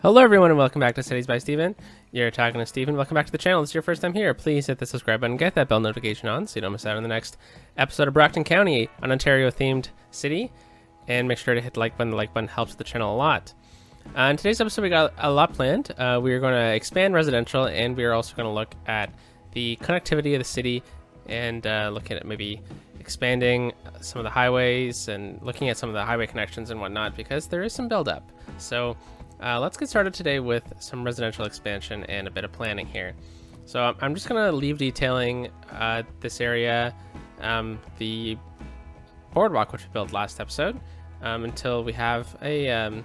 Hello everyone and welcome back to Cities by Steven. You're talking to Steven. Welcome back to the channel. If it's your first time here, please hit the subscribe button, get that bell notification on so you don't miss out on the next episode of Brockton County, an Ontario themed city. And make sure to hit the like button. The like button helps the channel a lot. In today's episode we got a lot planned. We are going to expand residential, and we are also going to look at the connectivity of the city and look at maybe expanding some of the highways and looking at some of the highway connections and whatnot, because there is some build up. So let's get started today with some residential expansion and a bit of planning here. So I'm just going to leave detailing this area, the boardwalk which we built last episode, until we have a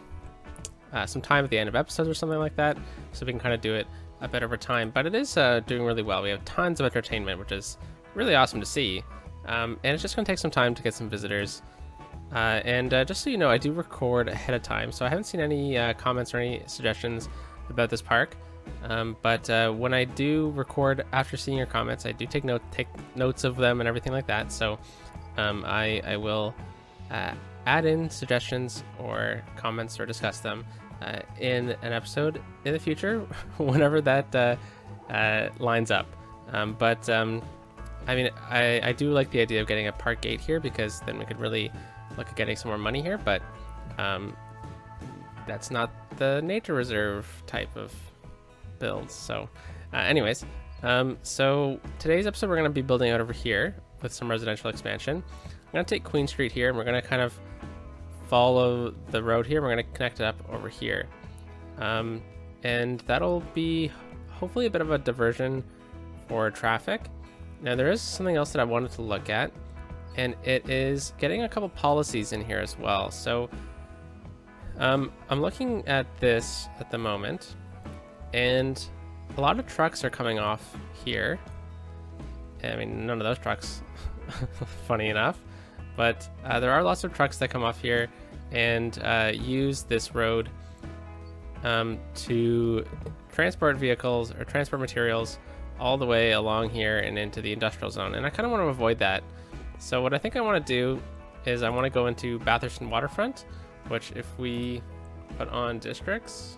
some time at the end of episodes or something like that, so we can kind of do it a bit over time. But it is doing really well. We have tons of entertainment, which is really awesome to see, and it's just going to take some time to get some visitors. And just so you know, I do record ahead of time, so I haven't seen any comments or any suggestions about this park. But when I do record after seeing your comments, I do take notes of them and everything like that. So I will add in suggestions or comments or discuss them in an episode in the future, whenever that lines up. I mean, I do like the idea of getting a park gate here, because then we could really look at getting some more money here, but that's not the nature reserve type of builds. So anyways, so today's episode we're going to be building out over here with some residential expansion. I'm going to take Queen Street here, and we're going to kind of follow the road here. We're going to connect it up over here, and that'll be hopefully a bit of a diversion for traffic. Now there is something else that I wanted to look at, and it is getting a couple policies in here as well. So I'm looking at this at the moment, and a lot of trucks are coming off here. I mean, none of those trucks, funny enough, but there are lots of trucks that come off here and use this road to transport vehicles or transport materials all the way along here and into the industrial zone, and I kind of want to avoid that. So what I think I want to do is I want to go into Bathurst and Waterfront, which if we put on districts,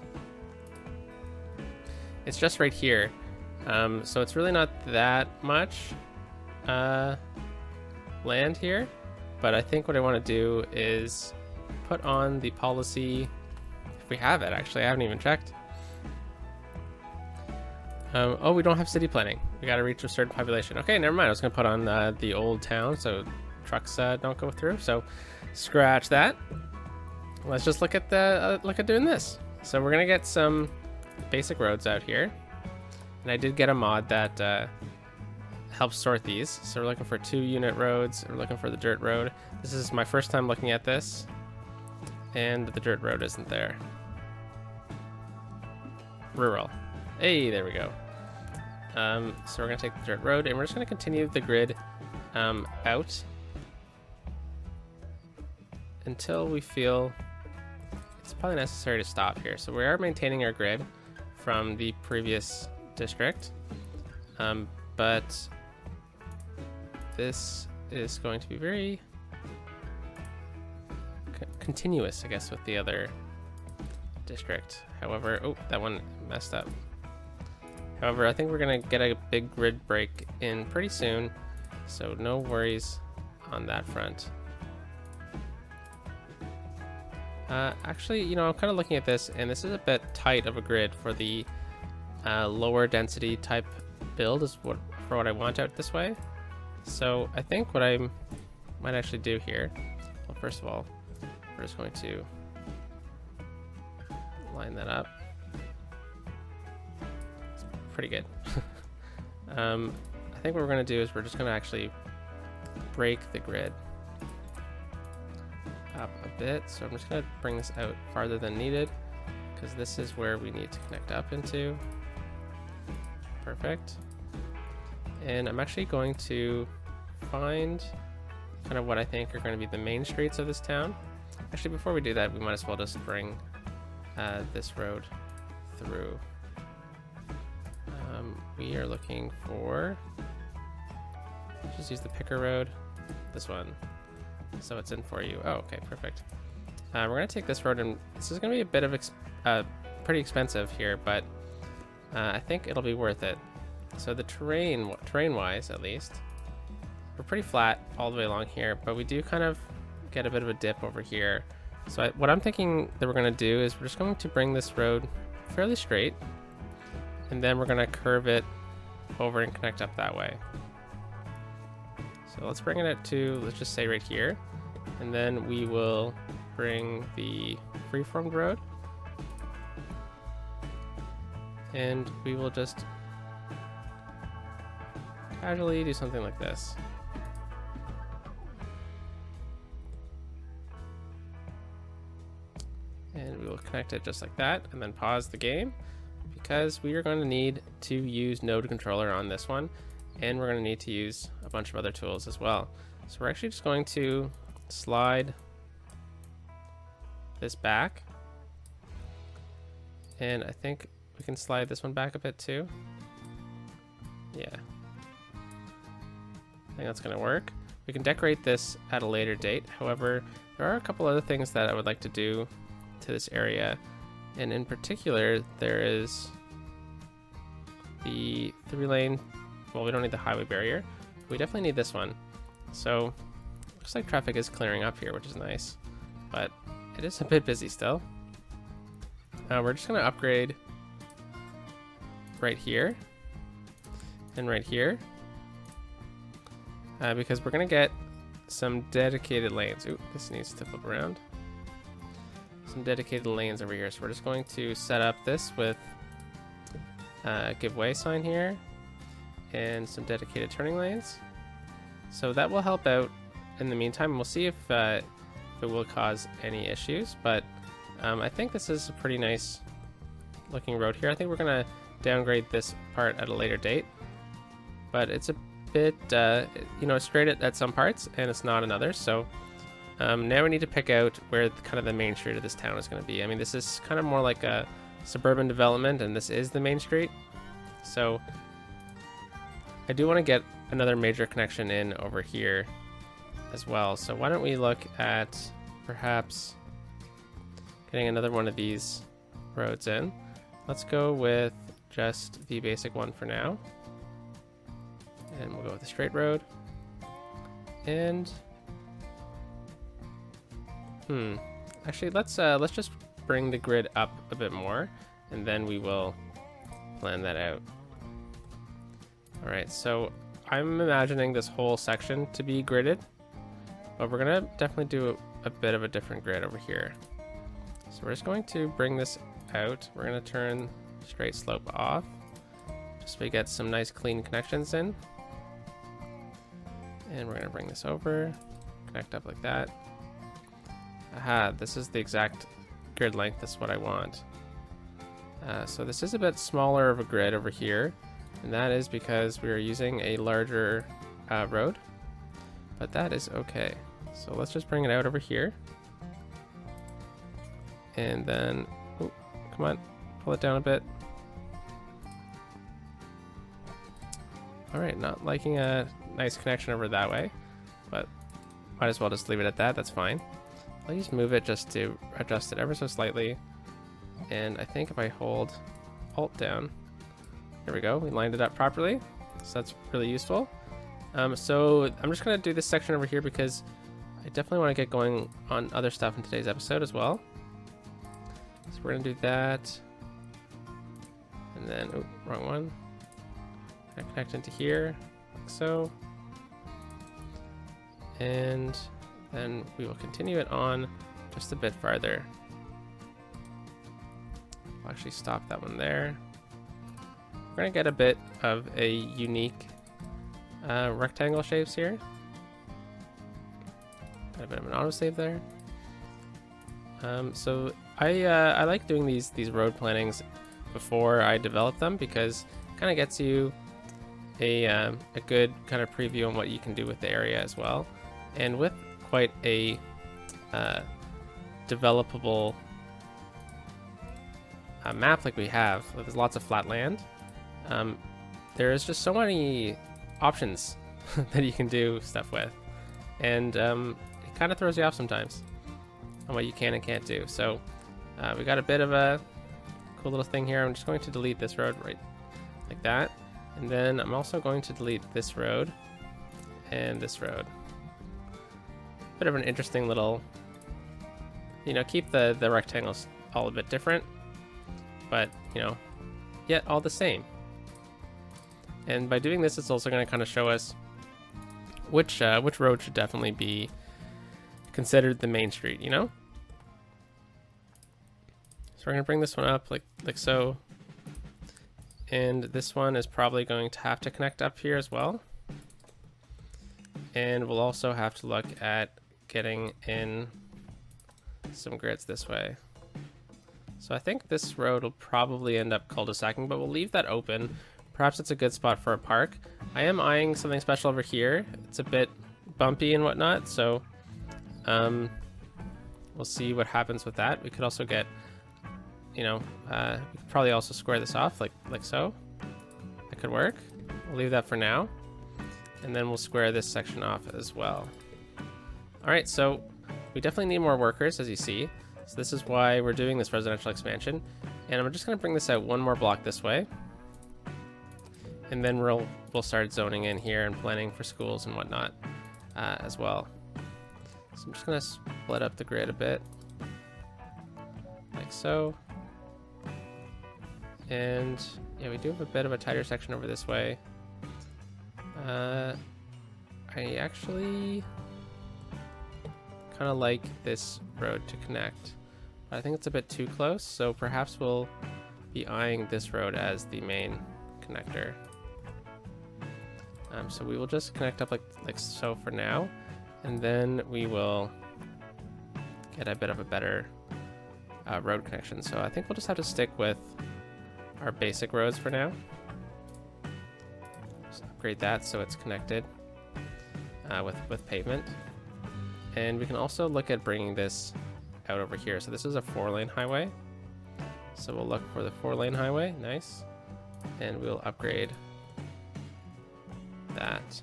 it's just right here. So it's really not that much land here, but I think what I want to do is put on the policy, if we have it. Actually, I haven't even checked. Oh, we don't have city planning. We got to reach a certain population. Okay, never mind. I was going to put on the old town so trucks don't go through. So scratch that. Let's just look at doing this. So we're going to get some basic roads out here. And I did get a mod that helps sort these. So we're looking for 2-unit roads. We're looking for the dirt road. This is my first time looking at this, and the dirt road isn't there. Rural. Hey, there we go. So we're going to take the dirt road, and we're just going to continue the grid out until we feel it's probably necessary to stop here. So we are maintaining our grid from the previous district, but this is going to be very continuous, I guess, with the other district. However, oh, that one messed up. However, I think we're going to get a big grid break in pretty soon, so no worries on that front. Actually, you know, I'm kind of looking at this, and this is a bit tight of a grid for the lower density type build for what I want out this way. So I think what I might actually do here, well, first of all, we're just going to line that up. Pretty good. I think what we're going to do is we're just going to actually break the grid up a bit. So I'm just going to bring this out farther than needed, because this is where we need to connect up into. Perfect. And I'm actually going to find kind of what I think are going to be the main streets of this town. Actually, before we do that, we might as well just bring this road through. We are looking for, just use the picker road, this one, so it's in for you. Oh, okay, perfect. We're going to take this road, and this is going to be a bit of pretty expensive here, but I think it'll be worth it. So the terrain-wise at least, we're pretty flat all the way along here, but we do kind of get a bit of a dip over here. So what I'm thinking that we're going to do is we're just going to bring this road fairly straight, and then we're going to curve it over and connect up that way. So let's bring it to, let's just say right here, and then we will bring the freeformed road, and we will just casually do something like this. And we will connect it just like that, and then pause the game, because we are going to need to use node controller on this one, and we're going to need to use a bunch of other tools as well. So we're actually just going to slide this back, and I think we can slide this one back a bit too. Yeah, I think that's going to work. We can decorate this at a later date. However, there are a couple other things that I would like to do to this area, and in particular there is the 3-lane, well, we don't need the highway barrier, we definitely need this one. So looks like traffic is clearing up here, which is nice, but it is a bit busy still. We're just going to upgrade right here and right here, because we're going to get some dedicated lanes. Ooh, this needs to flip around. Some dedicated lanes over here. So we're just going to set up this with a give way sign here and some dedicated turning lanes. So that will help out in the meantime. We'll see if it will cause any issues, but I think this is a pretty nice looking road here. I think we're gonna downgrade this part at a later date, but it's a bit, you know, it's straight at some parts and it's not in others. So now we need to pick out where kind of the main street of this town is going to be. I mean, this is kind of more like a suburban development, and this is the main street. So I do want to get another major connection in over here as well. So why don't we look at perhaps getting another one of these roads in. Let's go with just the basic one for now. And we'll go with the straight road. And actually, let's just bring the grid up a bit more, and then we will plan that out. All right, so I'm imagining this whole section to be gridded, but we're gonna definitely do a bit of a different grid over here. So we're just going to bring this out. We're gonna turn straight slope off, just so we get some nice clean connections in. And we're gonna bring this over, connect up like that. Aha, this is the exact grid length. That's what I want. So this is a bit smaller of a grid over here, and that is because we are using a larger road, but that is okay. So let's just bring it out over here, and then, oh, come on, pull it down a bit. All right, not liking a nice connection over that way, but might as well just leave it at that. That's fine. I'll just move it just to adjust it ever so slightly. And I think if I hold Alt down, there we go, we lined it up properly. So that's really useful. So I'm just gonna do this section over here because I definitely want to get going on other stuff in today's episode as well. So we're gonna do that. And then, oh, wrong one. I connect into here, like so. And then we will continue it on just a bit farther. I'll actually stop that one there. We're gonna get a bit of a unique rectangle shapes here. Got a bit of an autosave there. So I like doing these road plannings before I develop them because it kind of gets you a good kind of preview on what you can do with the area as well. And with quite a developable map like we have, there's lots of flat land. There is just so many options that you can do stuff with, and it kind of throws you off sometimes on what you can and can't do. So we got a bit of a cool little thing here. I'm just going to delete this road right like that. And then I'm also going to delete this road and this road. Bit of an interesting little, you know, keep the rectangles all a bit different, but, you know, yet all the same. And by doing this, it's also going to kind of show us which road should definitely be considered the main street, you know? So we're going to bring this one up like so. And this one is probably going to have to connect up here as well. And we'll also have to look at getting in some grids this way. So I think this road will probably end up cul-de-sacing, but we'll leave that open. Perhaps it's a good spot for a park. I am eyeing something special over here. It's a bit bumpy and whatnot, so we'll see what happens with that. We could also get, you know, we could probably also square this off like so. That could work. We'll leave that for now. And then we'll square this section off as well. All right, so we definitely need more workers, as you see. So this is why we're doing this residential expansion. And I'm just gonna bring this out one more block this way. And then we'll start zoning in here and planning for schools and whatnot as well. So I'm just gonna split up the grid a bit, like so. And yeah, we do have a bit of a tighter section over this way. I actually kind of like this road to connect, but I think it's a bit too close, so perhaps we'll be eyeing this road as the main connector. So we will just connect up like so for now, and then we will get a bit of a better road connection. So I think we'll just have to stick with our basic roads for now. Just upgrade that so it's connected with pavement. And we can also look at bringing this out over here. So this is a 4-lane highway. So we'll look for the 4-lane highway, nice. And we'll upgrade that.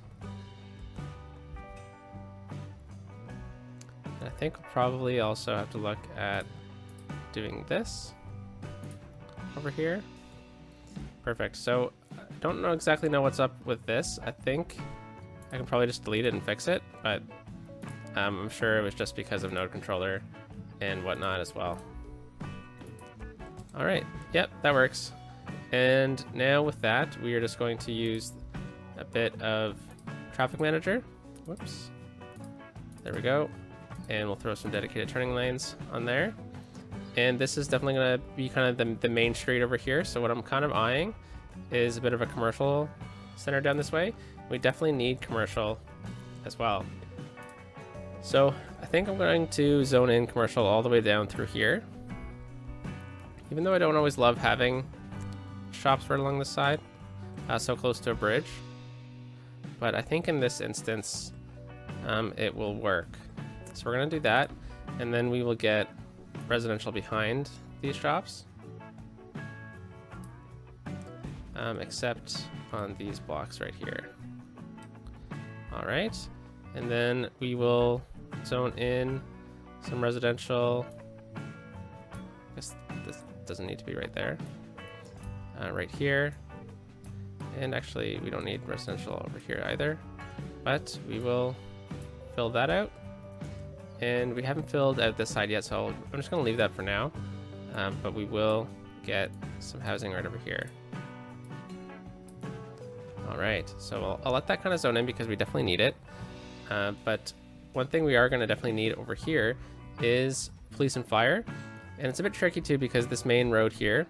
And I think we'll probably also have to look at doing this over here. Perfect. So I don't exactly know what's up with this. I think I can probably just delete it and fix it, but I'm sure it was just because of node controller and whatnot as well. All right, yep, that works. And now with that, we are just going to use a bit of traffic manager. Whoops. There we go. And we'll throw some dedicated turning lanes on there. And this is definitely going to be kind of the main street over here. So what I'm kind of eyeing is a bit of a commercial center down this way. We definitely need commercial as well. So I think I'm going to zone in commercial all the way down through here. Even though I don't always love having shops right along the side, so close to a bridge. But I think in this instance, it will work. So we're going to do that, and then we will get residential behind these shops. Except on these blocks right here. All right, and then we will zone in some residential. I guess this doesn't need to be right there. Right here. And actually, we don't need residential over here either, but we will fill that out. And we haven't filled out this side yet, so I'm just going to leave that for now. But we will get some housing right over here. All right, so I'll let that kind of zone in because we definitely need it. But one thing we are going to definitely need over here is police and fire. And it's a bit tricky too because this main road here,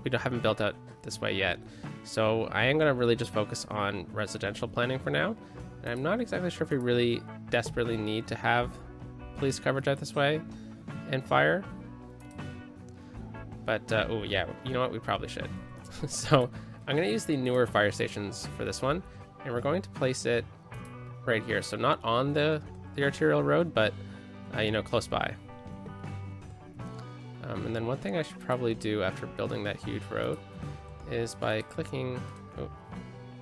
we haven't built out this way yet. So I am going to really just focus on residential planning for now. And I'm not exactly sure if we really desperately need to have police coverage out this way and fire. But, oh yeah, you know what? We probably should. So I'm going to use the newer fire stations for this one. And we're going to place it right here. So not on the arterial road, but, you know, close by. And then one thing I should probably do after building that huge road is by clicking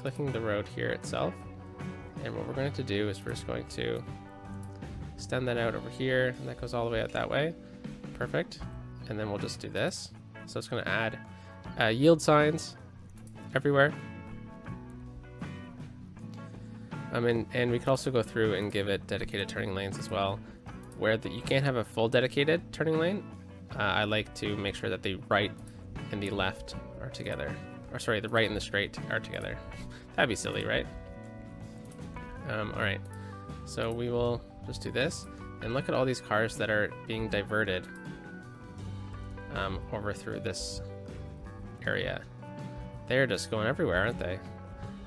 the road here itself. And what we're going to do is we're just going to extend that out over here, and that goes all the way out that way. Perfect. And then we'll just do this. So it's going to add yield signs everywhere. And we could also go through and give it dedicated turning lanes as well, where you can't have a full dedicated turning lane. I like to make sure that the right and the left are together. Or sorry, the right and the straight are together. That'd be silly, right? All right, so we will just do this. And look at all these cars that are being diverted over through this area. They're just going everywhere, aren't they?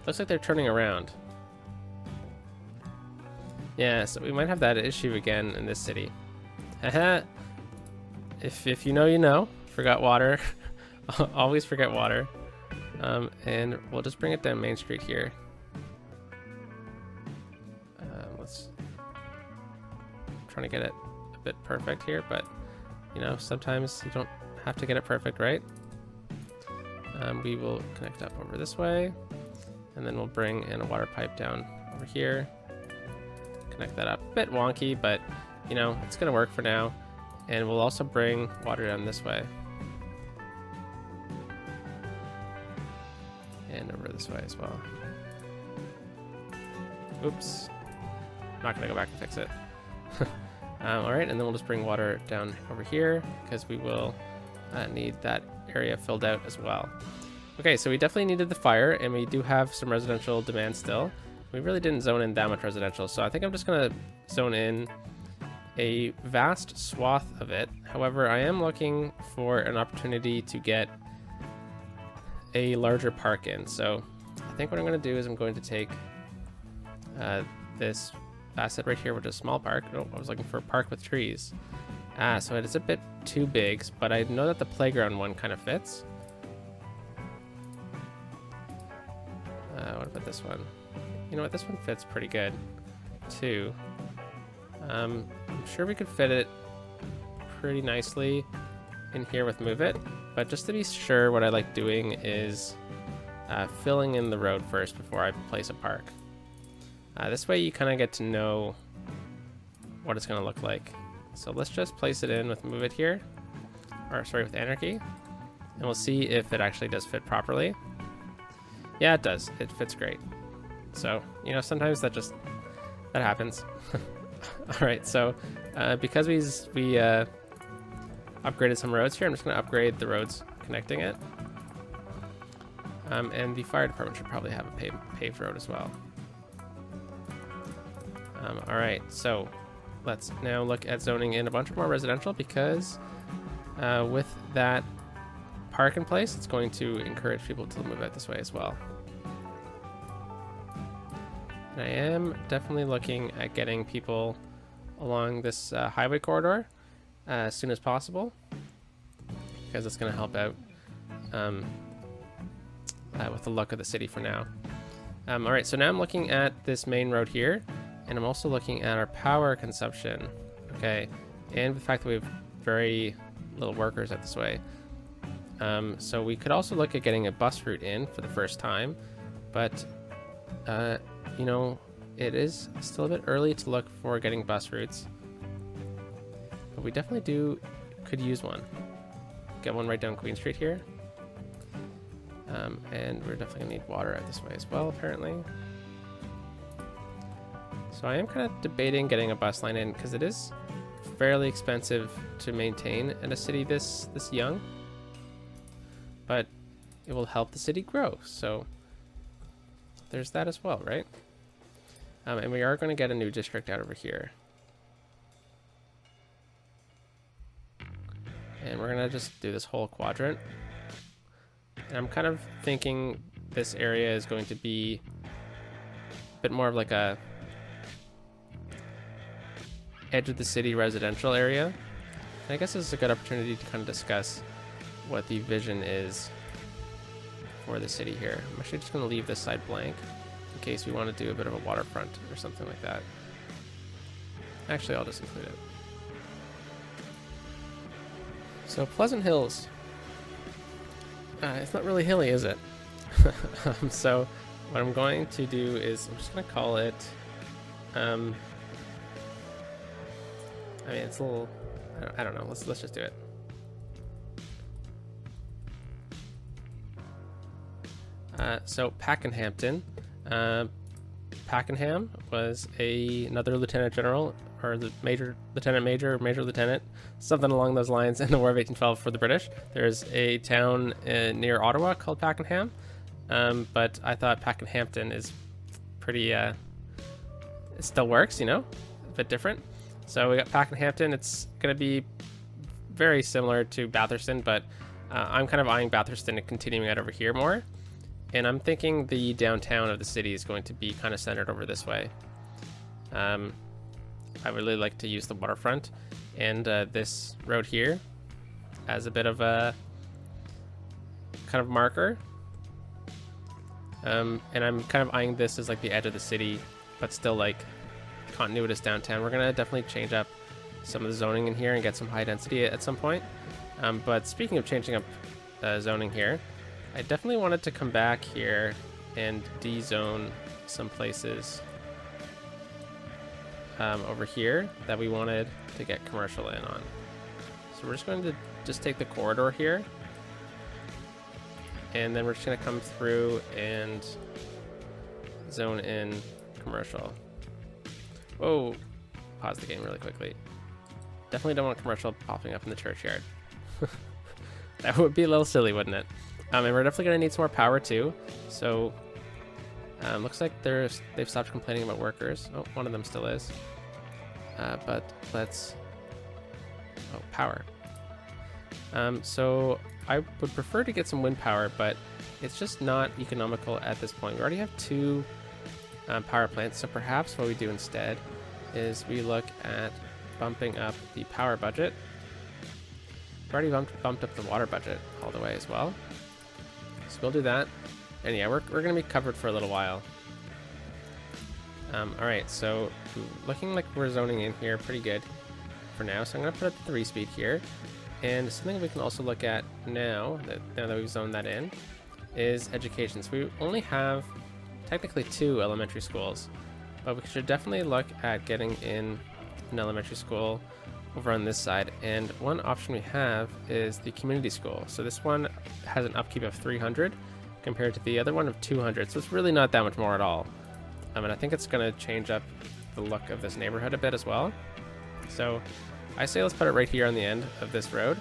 Looks like they're turning around. Yeah, so we might have that issue again in this city. Haha. If you know, you know. Forgot water. Always forget water. And we'll just bring it down Main Street here. I'm trying to get it a bit perfect here, but you know, sometimes you don't have to get it perfect, right? We will connect up over this way, and then we'll bring in a water pipe down over here. Connect that up. A bit wonky, but you know, it's gonna work for now. And we'll also bring water down this way. And over this way as well. Oops. Not gonna go back and fix it. Alright, and then we'll just bring water down over here because we will need that area filled out as well. Okay, so we definitely needed the fire, and we do have some residential demand still. We really didn't zone in that much residential, so I think I'm just gonna zone in a vast swath of it. However, I am looking for an opportunity to get a larger park in. So I think what I'm going to do is I'm going to take this asset right here, which is a small park. Oh, I was looking for a park with trees. So it is a bit too big, but I know that the playground one kind of fits. What about this one? You know what, this one fits pretty good too. I'm sure we could fit it pretty nicely in here with Move It, but just to be sure, what I like doing is filling in the road first before I place a park. This way you kind of get to know what it's going to look like. So let's just place it in with Move It here, or sorry, with Anarchy, and we'll see if it actually does fit properly. Yeah, it does. It fits great. So, you know, sometimes that happens. All right, so because we upgraded some roads here, I'm just going to upgrade the roads connecting it. And the fire department should probably have a paved road as well. All right, so let's now look at zoning in a bunch more residential, because with that park in place, it's going to encourage people to move out this way as well. And I am definitely looking at getting people along this highway corridor as soon as possible, because it's going to help out with the look of the city for now. All right, so now I'm looking at this main road here, and I'm also looking at our power consumption, okay, and the fact that we have very little workers out this way. So we could also look at getting a bus route in for the first time, but you know, it is still a bit early to look for getting bus routes, but we definitely could use one. Get one right down Queen Street here. And we're definitely gonna need water out this way as well, apparently. So I am kind of debating getting a bus line in, because it is fairly expensive to maintain in a city this young, but it will help the city grow. So there's that as well, right? And we are going to get a new district out over here. And we're going to just do this whole quadrant. And I'm kind of thinking this area is going to be a bit more of like a edge of the city residential area. And I guess this is a good opportunity to kind of discuss what the vision is for the city here. I'm actually just going to leave this side blank in case we want to do a bit of a waterfront or something like that. Actually, I'll just include it. So Pleasant Hills. It's not really hilly, is it? So what I'm going to do is I'm just going to call it, I mean, it's a little, I don't know, let's just do it. So Pakenhampton. Pakenham was another lieutenant general, or the major lieutenant, something along those lines in the War of 1812 for the British. There's a town near Ottawa called Pakenham, but I thought Pakenhampton is pretty, it still works, you know, a bit different. So we got Pakenhampton. It's going to be very similar to Batherston, but I'm kind of eyeing Batherston and continuing it over here more. And I'm thinking the downtown of the city is going to be kind of centered over this way. I really like to use the waterfront and this road here as a bit of a kind of marker. And I'm kind of eyeing this as like the edge of the city, but still like continuous downtown. We're going to definitely change up some of the zoning in here and get some high density at some point. But speaking of changing up zoning here, I definitely wanted to come back here and de-zone some places over here that we wanted to get commercial in on. So we're just going to just take the corridor here, and then we're just going to come through and zone in commercial. Whoa, pause the game really quickly. Definitely don't want commercial popping up in the churchyard. That would be a little silly, wouldn't it? And we're definitely going to need some more power too. So looks like they've stopped complaining about workers. Oh, one of them still is. But let's... Oh, power. So I would prefer to get some wind power, but it's just not economical at this point. We already have 2 power plants, so perhaps what we do instead is we look at bumping up the power budget. We've already bumped up the water budget all the way as well. So we'll do that. And yeah, we're going to be covered for a little while. Alright, so looking like we're zoning in here pretty good for now. So I'm going to put up the 3-speed here. And something we can also look at now that we've zoned that in is education. So we only have technically 2 elementary schools, but we should definitely look at getting in an elementary school over on this side. And one option we have is the community school. So this one has an upkeep of 300 compared to the other one of 200. So it's really not that much more at all. And I think it's going to change up the look of this neighborhood a bit as well. So I say let's put it right here on the end of this road.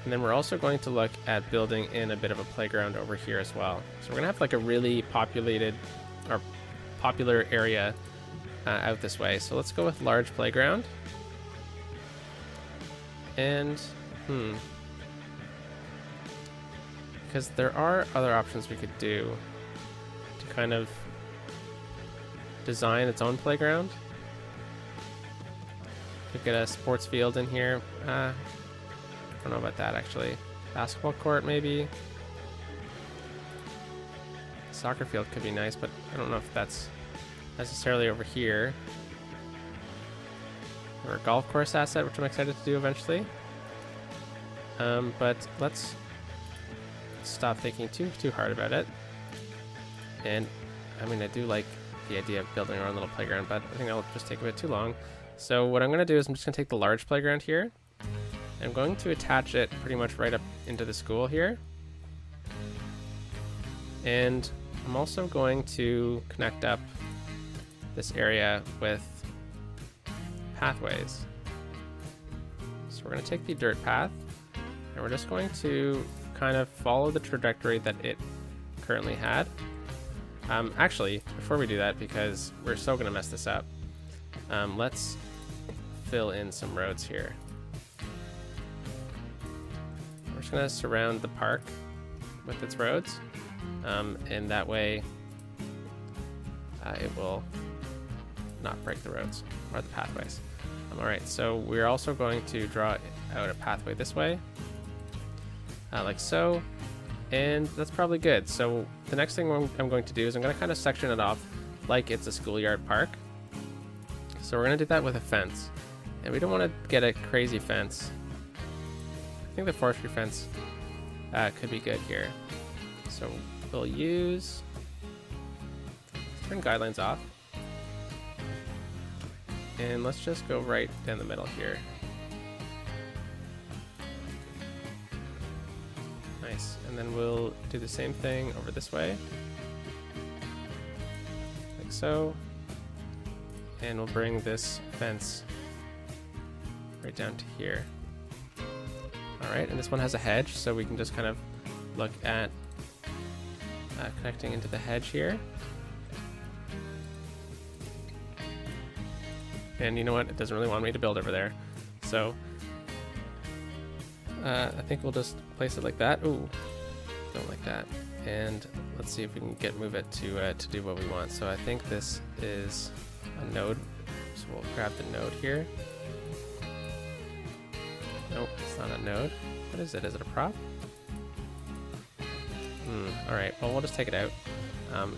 And then we're also going to look at building in a bit of a playground over here as well. So we're going to have like a really populated or popular area out this way. So let's go with large playground. And because there are other options we could do to kind of design its own playground. Could get a sports field in here. I don't know about that actually. Basketball court maybe. Soccer field could be nice, but I don't know if that's necessarily over here. Or a golf course asset, which I'm excited to do eventually. But let's stop thinking too hard about it. And I mean, I do like the idea of building our own little playground, but I think that'll just take a bit too long. So what I'm going to do is I'm just going to take the large playground here. I'm going to attach it pretty much right up into the school here. And I'm also going to connect up this area with pathways. So we're going to take the dirt path and we're just going to kind of follow the trajectory that it currently had. Actually, before we do that, because we're so going to mess this up, let's fill in some roads here. We're just going to surround the park with its roads, and that way it will not break the roads or the pathways. Alright, so we're also going to draw out a pathway this way, like so, and that's probably good. So the next thing I'm going to do is I'm going to kind of section it off like it's a schoolyard park. So we're going to do that with a fence, and we don't want to get a crazy fence. I think the forestry fence could be good here. So we'll use, turn guidelines off. And let's just go right down the middle here. Nice. And then we'll do the same thing over this way. Like so. And we'll bring this fence right down to here. Alright, and this one has a hedge, so we can just kind of look at connecting into the hedge here. And you know what? It doesn't really want me to build over there. So I think we'll just place it like that. Ooh, don't like that. And let's see if we can move it to do what we want. So I think this is a node. So we'll grab the node here. Nope, it's not a node. What is it? Is it a prop? Alright, well, we'll just take it out.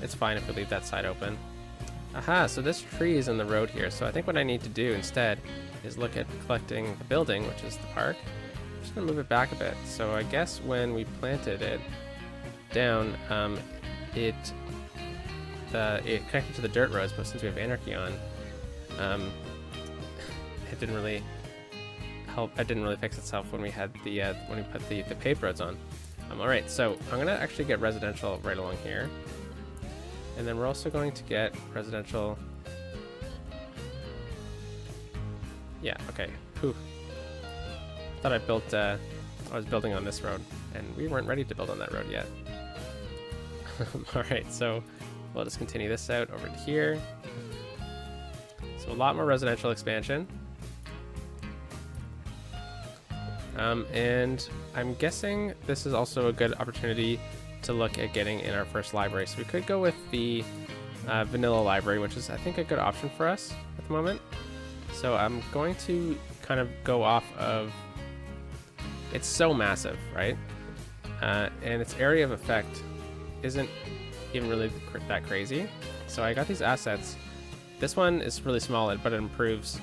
It's fine if we leave that side open. Aha, so this tree is in the road here. So I think what I need to do instead is look at collecting the building, which is the park. I'm just going to move it back a bit. So I guess when we planted it down, it connected to the dirt roads, but since we have anarchy on, it didn't really help. It didn't really fix itself when we had the when we put the paved roads on. All right, so I'm gonna actually get residential right along here, and then we're also going to get residential. Yeah. Okay. Whew. Thought I was building on this road, and we weren't ready to build on that road yet. All right, so we'll just continue this out over to here. So a lot more residential expansion. And I'm guessing this is also a good opportunity to look at getting in our first library. So we could go with the vanilla library, which is I think a good option for us at the moment. So I'm going to kind of go off of, it's so massive, right? And its area of effect isn't even really that crazy. So I got these assets. This one is really small, but it improves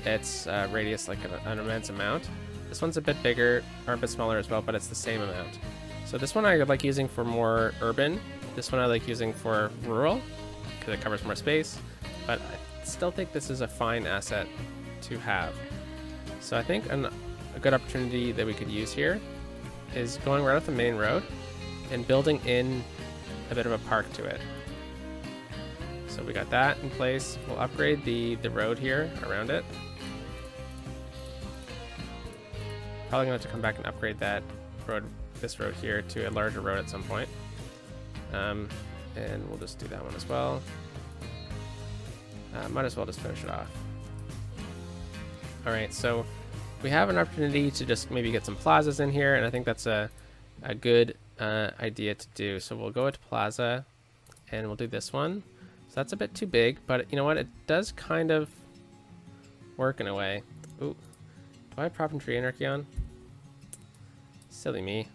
its radius like an immense amount. This one's a bit bigger, or a bit smaller as well, but it's the same amount. So this one I like using for more urban. This one I like using for rural, because it covers more space. But I still think this is a fine asset to have. So I think a good opportunity that we could use here is going right off the main road and building in a bit of a park to it. So we got that in place. We'll upgrade the road here around it. Probably gonna have to come back and upgrade that road, this road here, to a larger road at some point. And we'll just do that one as well. Might as well just finish it off. All right, so we have an opportunity to just maybe get some plazas in here, and I think that's a good idea to do. So we'll go into plaza, and we'll do this one. So that's a bit too big, but you know what? It does kind of work in a way. Ooh, do I have prop and tree anarchy on? Silly me.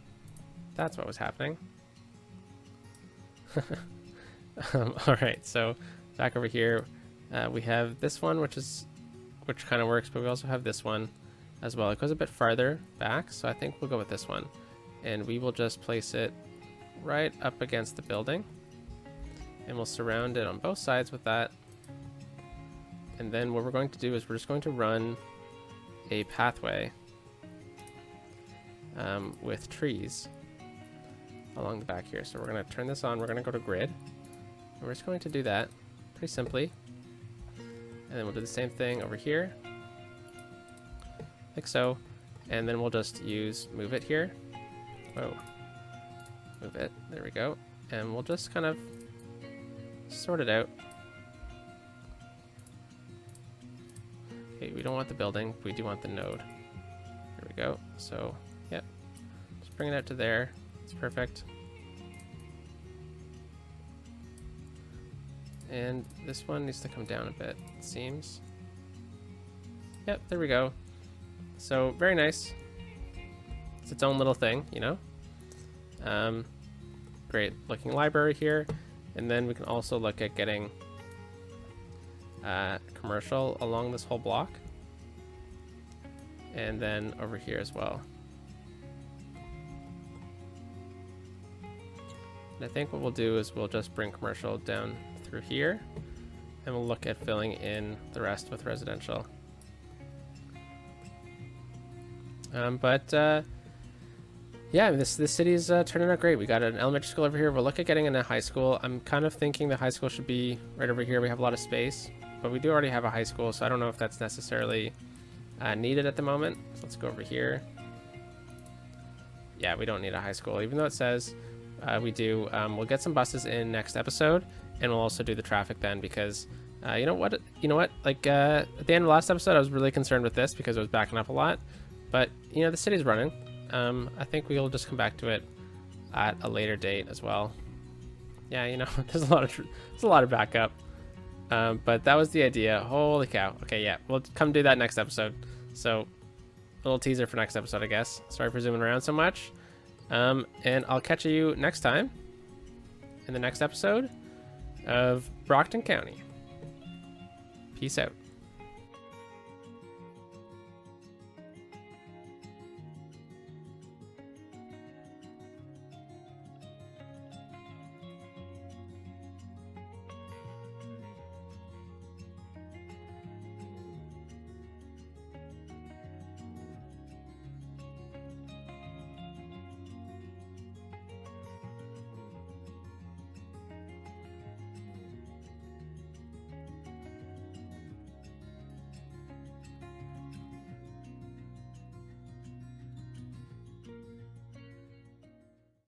That's what was happening. All right, so back over here, we have this one, which kind of works, but we also have this one as well. It goes a bit farther back, so I think we'll go with this one, and we will just place it right up against the building, and we'll surround it on both sides with that. And then what we're going to do is we're just going to run a pathway with trees along the back here. So we're going to turn this on. We're going to go to grid, and we're just going to do that pretty simply. And then we'll do the same thing over here, like so. And then we'll just move it here. Whoa. Move it. There we go. And we'll just kind of sort it out. Okay, we don't want the building. We do want the node. There we go. So, yep. Just bring it out to there. It's perfect. And this one needs to come down a bit, it seems. Yep, there we go. So, very nice. It's its own little thing, you know? Great looking library here. And then we can also look at getting commercial along this whole block. And then over here as well. And I think what we'll do is we'll just bring commercial down through here, and we'll look at filling in the rest with residential. Yeah, this city's turning out great. We got an elementary school over here. We'll look at getting in a high school. I'm kind of thinking the high school should be right over here. We have a lot of space, but we do already have a high school, so I don't know if that's necessarily needed at the moment. So let's go over here. Yeah, we don't need a high school, even though it says we do. We'll get some buses in next episode, and we'll also do the traffic then because you know what? Like at the end of the last episode, I was really concerned with this because it was backing up a lot, but you know the city's running. I think we'll just come back to it at a later date as well. Yeah, you know, there's a lot of backup. But that was the idea. Holy cow. Okay, yeah, we'll come do that next episode. So, a little teaser for next episode, I guess. Sorry for zooming around so much. And I'll catch you next time in the next episode of Brockton County. Peace out.